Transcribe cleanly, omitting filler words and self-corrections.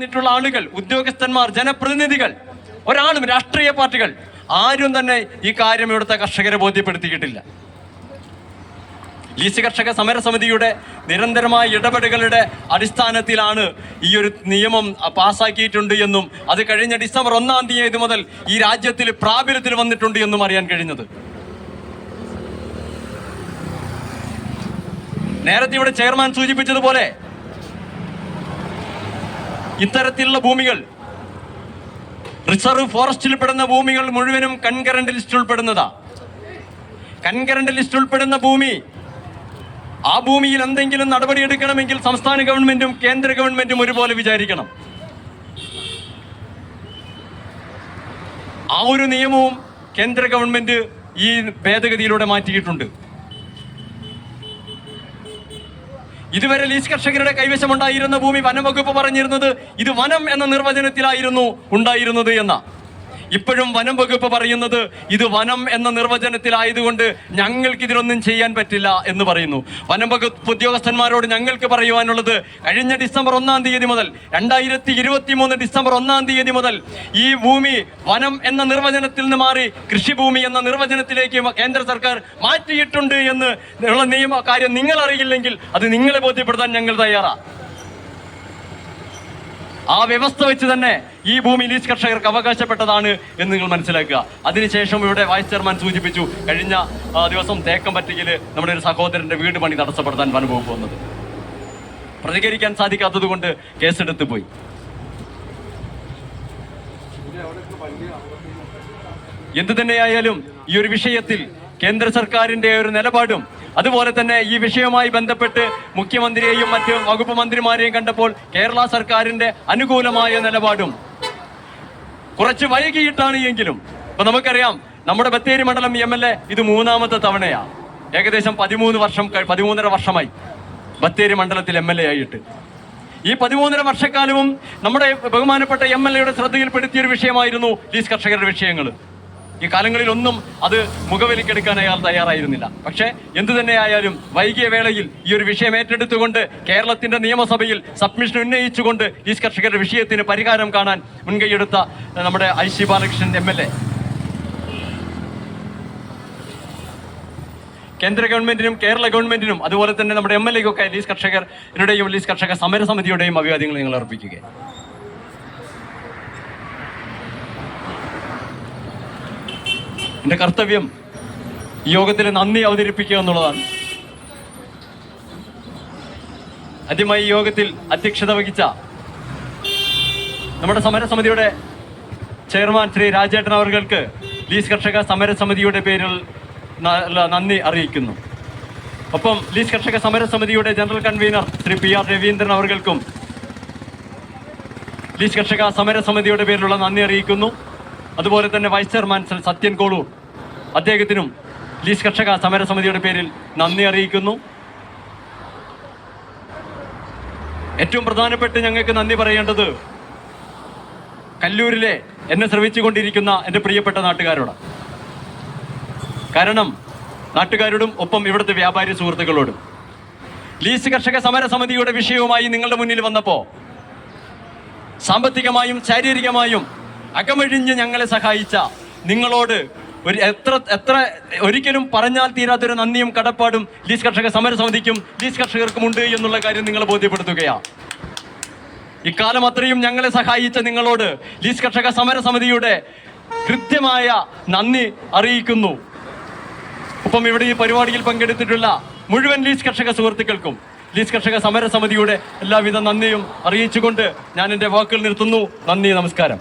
ിട്ടുള്ള ആളുകൾ, ഉദ്യോഗസ്ഥന്മാർ, ജനപ്രതിനിധികൾ, ഒരാളും രാഷ്ട്രീയ പാർട്ടികൾ ആരും തന്നെ ഈ കാര്യം ഇവിടുത്തെ കർഷകരെ ബോധ്യപ്പെടുത്തിയിട്ടില്ല. ലീസ് കർഷക സമരസമിതിയുടെ നിരന്തരമായ ഇടപെടലുകളുടെ അടിസ്ഥാനത്തിലാണ് ഈ ഒരു നിയമം പാസ്സാക്കിയിട്ടുണ്ട് എന്നും അത് കഴിഞ്ഞ ഡിസംബർ 1-ാം തീയതി മുതൽ ഈ രാജ്യത്തിൽ പ്രാബല്യത്തിൽ വന്നിട്ടുണ്ട് എന്നും അറിയാൻ കഴിഞ്ഞത്. നേരത്തെ ഇവിടെ ചെയർമാൻ സൂചിപ്പിച്ചതുപോലെ ഇത്തരത്തിലുള്ള ഭൂമികൾ, റിസർവ് ഫോറസ്റ്റിൽ പെടുന്ന ഭൂമികൾ മുഴുവനും കൺകറന്റ് ലിസ്റ്റിൽ ഉൾപ്പെടുന്നതാ. കൺകറന്റ് ലിസ്റ്റിൽ ഉൾപ്പെടുന്ന ഭൂമി, ആ ഭൂമിയിൽ എന്തെങ്കിലും നടപടിയെടുക്കണമെങ്കിൽ സംസ്ഥാന ഗവൺമെന്റും കേന്ദ്ര ഗവൺമെന്റും ഒരുപോലെ വിചാരിക്കണം. ആ ഒരു നിയമവും കേന്ദ്ര ഗവൺമെന്റ് ഈ ഭേദഗതിയിലൂടെ മാറ്റിയിട്ടുണ്ട്. ഇതുവരെ ലീസ് കർഷകരുടെ കൈവശമുണ്ടായിരുന്ന ഭൂമി വനംവകുപ്പ് പറഞ്ഞിരുന്നത് ഇത് വനം എന്ന നിർവചനത്തിലായിരുന്നു ഉണ്ടായിരുന്നത് എന്ന. ഇപ്പോഴും വനം വകുപ്പ് പറയുന്നത് ഇത് വനം എന്ന നിർവചനത്തിലായതുകൊണ്ട് ഞങ്ങൾക്ക് ഇതിലൊന്നും ചെയ്യാൻ പറ്റില്ല എന്ന് പറയുന്നു. വനം വകുപ്പ് ഉദ്യോഗസ്ഥന്മാരോട് ഞങ്ങൾക്ക് പറയുവാനുള്ളത്, കഴിഞ്ഞ ഡിസംബർ 1-ാം തീയതി മുതൽ 2023 ഡിസംബർ 1-ാം തീയതി മുതൽ ഈ ഭൂമി വനം എന്ന നിർവചനത്തിൽ നിന്ന് മാറി കൃഷിഭൂമി എന്ന നിർവചനത്തിലേക്ക് കേന്ദ്ര സർക്കാർ മാറ്റിയിട്ടുണ്ട് എന്ന് ഉള്ള നിയമ കാര്യം നിങ്ങൾ അറിയില്ലെങ്കിൽ അത് നിങ്ങളെ ബോധ്യപ്പെടുത്താൻ ഞങ്ങൾ തയ്യാറാണ്. ആ വ്യവസ്ഥ വെച്ച് തന്നെ ഈ ഭൂമി ലീസ് കർഷകർക്ക് അവകാശപ്പെട്ടതാണ് എന്ന് നിങ്ങൾ മനസ്സിലാക്കുക. അതിനുശേഷം ഇവിടെ വൈസ് ചെയർമാൻ സൂചിപ്പിച്ചു, കഴിഞ്ഞ ദിവസം തേക്കമ്പറ്റയിൽ നമ്മുടെ ഒരു സഹോദരന്റെ വീട് പണി തടസ്സപ്പെടുത്താൻ വനംവകുപ്പ് വന്നത്. പ്രതികരിക്കാൻ സാധിക്കാത്തത് കൊണ്ട് കേസെടുത്ത് പോയി. എന്തു തന്നെയായാലും ഈ ഒരു വിഷയത്തിൽ കേന്ദ്ര സർക്കാരിന്റെ ഒരു നിലപാടും, അതുപോലെ തന്നെ ഈ വിഷയവുമായി ബന്ധപ്പെട്ട് മുഖ്യമന്ത്രിയെയും മറ്റ് വകുപ്പ് മന്ത്രിമാരെയും കണ്ടപ്പോൾ കേരള സർക്കാരിന്റെ അനുകൂലമായ നിലപാടും കുറച്ച് വൈകിയിട്ടാണ് എങ്കിലും, ഇപ്പൊ നമുക്കറിയാം നമ്മുടെ ബത്തേരി മണ്ഡലം MLA ഇത് 3-ാമത്തെ തവണയാണ്. ഏകദേശം 13.5 വർഷമായി ബത്തേരി മണ്ഡലത്തിൽ MLA ആയിട്ട്. ഈ 13.5 വർഷക്കാലവും നമ്മുടെ ബഹുമാനപ്പെട്ട MLAയുടെ ശ്രദ്ധയിൽപ്പെടുത്തിയൊരു വിഷയമായിരുന്നു ലീസ് കർഷകരുടെ വിഷയങ്ങൾ. ഈ കാലങ്ങളിലൊന്നും അത് മുഖവിലക്കെടുക്കാൻ അയാൾ തയ്യാറായിരുന്നില്ല. പക്ഷേ എന്തു തന്നെയായാലും വൈകിയ വേളയിൽ ഈ ഒരു വിഷയം ഏറ്റെടുത്തുകൊണ്ട് കേരളത്തിന്റെ നിയമസഭയിൽ സബ്മിഷൻ ഉന്നയിച്ചുകൊണ്ട് ലീസ് കർഷകരുടെ വിഷയത്തിന് പരിഹാരം കാണാൻ മുൻകൈയെടുത്ത നമ്മുടെ IC ബാലകൃഷ്ണൻ MLA കേന്ദ്ര ഗവൺമെന്റിനും കേരള ഗവൺമെന്റിനും അതുപോലെ തന്നെ നമ്മുടെ MLAക്കൊക്കെ ലീസ് കർഷകരുടെയും ലീസ് കർഷക സമരസമിതിയുടെയും അഭിവാദ്യങ്ങൾ നിങ്ങൾ അർപ്പിക്കുക. എന്റെ കർത്തവ്യം ഈ യോഗത്തിൽ നന്ദി അവതരിപ്പിക്കുക എന്നുള്ളതാണ്. ആദ്യമായി ഈ യോഗത്തിൽ അധ്യക്ഷത വഹിച്ച നമ്മുടെ സമരസമിതിയുടെ ചെയർമാൻ ശ്രീ രാജേട്ടൻ അവർക്ക് ലീസ് കർഷക സമരസമിതിയുടെ പേരിൽ നന്ദി അറിയിക്കുന്നു. ഒപ്പം ലീസ് കർഷക സമരസമിതിയുടെ general convener Shri PR Ravindran അവർക്കും ലീസ് കർഷക സമരസമിതിയുടെ പേരിലുള്ള നന്ദി അറിയിക്കുന്നു. അതുപോലെ തന്നെ വൈസ് ചെയർമാൻ സത്യൻ കോളൂർ, അദ്ദേഹത്തിനും ലീസ് കർഷക സമരസമിതിയുടെ പേരിൽ നന്ദി അറിയിക്കുന്നു. ഏറ്റവും പ്രധാനപ്പെട്ട് ഞങ്ങൾക്ക് നന്ദി പറയേണ്ടത് കല്ലൂരിലെ എന്നെ ശ്രമിച്ചുകൊണ്ടിരിക്കുന്ന എൻ്റെ പ്രിയപ്പെട്ട നാട്ടുകാരോട്. കാരണം നാട്ടുകാരോടും ഒപ്പം ഇവിടുത്തെ വ്യാപാരി സുഹൃത്തുക്കളോടും ലീസ് കർഷക സമരസമിതിയുടെ വിഷയവുമായി നിങ്ങളുടെ മുന്നിൽ വന്നപ്പോൾ സാമ്പത്തികമായും ശാരീരികമായും അകമഴിഞ്ഞ് ഞങ്ങളെ സഹായിച്ച നിങ്ങളോട് എത്ര ഒരിക്കലും പറഞ്ഞാൽ തീരാത്തൊരു നന്ദിയും കടപ്പാടും ലീസ് കർഷക സമരസമിതിക്കും ലീസ് കർഷകർക്കുമുണ്ട് എന്നുള്ള കാര്യം നിങ്ങളെ ബോധ്യപ്പെടുത്തുകയാണ്. ഇക്കാലം അത്രയും ഞങ്ങളെ സഹായിച്ച നിങ്ങളോട് ലീസ് കർഷക സമരസമിതിയുടെ കൃത്യമായ നന്ദി അറിയിക്കുന്നു. ഒപ്പം ഇവിടെ ഈ പരിപാടിയിൽ പങ്കെടുത്തിട്ടുള്ള മുഴുവൻ ലീസ് കർഷക സുഹൃത്തുക്കൾക്കും ലീസ് കർഷക സമരസമിതിയുടെ എല്ലാവിധ നന്ദിയും അറിയിച്ചുകൊണ്ട് ഞാൻ എൻ്റെ വാക്കുകൾ നിർത്തുന്നു. നന്ദി, നമസ്കാരം.